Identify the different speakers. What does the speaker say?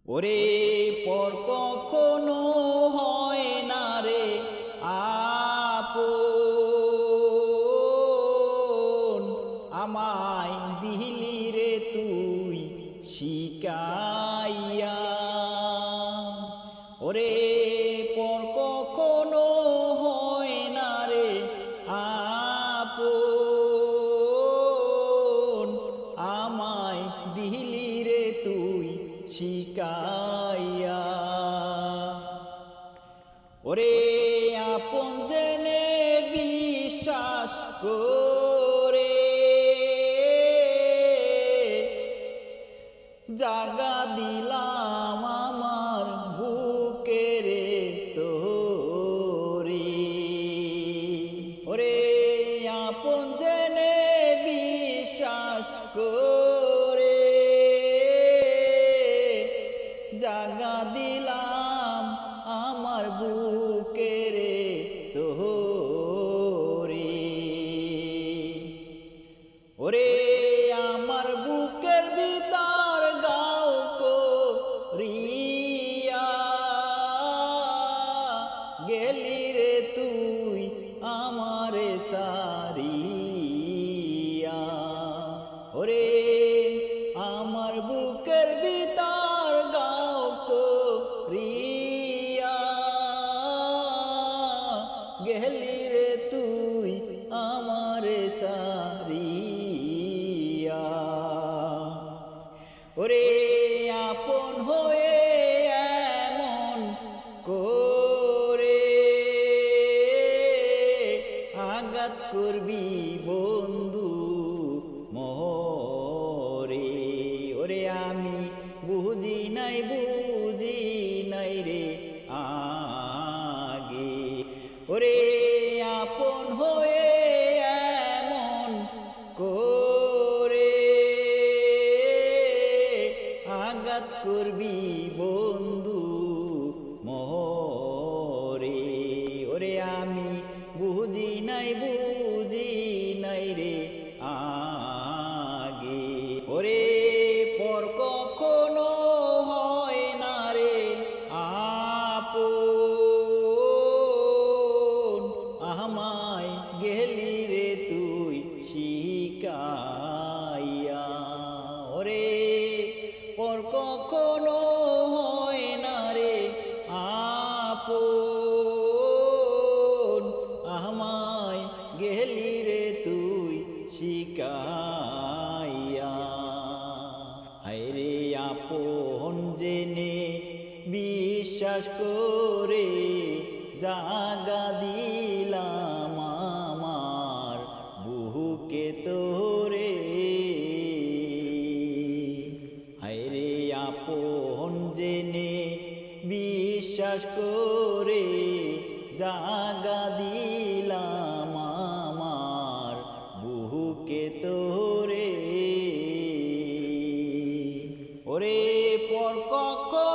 Speaker 1: ওরে পর কখনো হয় না রে আপন, আমায় দিলি রে তুই শিকাইয়া। ওরে পর কখনো হয় না রে আপন, আমায় দিলি রে তুই শিকাইয়া। ওরে আপন জেনে বিশ্বাস করে জাগা দিলাম আমার বুকের তোরে। ওরে আপন জেনে বিশ্বাস করে জাগা দিলাম আমার বুকের তোরে। ওরে আমার বুকের ভিতর গাও করিয়া গেলি রে তুই আমারে সারিয়া। ওরে আমার বুকের ভিতর গাও করিয়া গেলি রে তুই আমারে সারিয়া। ওরে আপন হয়ে এমন করে আঘাত করবি বন্ধু মোরে। ওরে আমি বুঝি নাই রে আগে। ওরে আপন হয়ে এমন করে আঘাত করবি বন্ধু মোরে। ওরে আমি বুঝি নাই রে আগে। ওরে পর কখনো হয় না রে আপন, আমায় গেলি রে তুই শিকাইয়া। ওরে পর কখনো হয় না রে আপন, আমায় গেলি রে তুই শিকাইয়া। হায়রে আপন জেনে বিশ্বাস করে জাগা দিলাম আমার বুকে তোরে। হায়রে আপন জেনে বিশ্বাস করে জাগা দিলাম আমার বুকে তোরে। ওরে পর কখন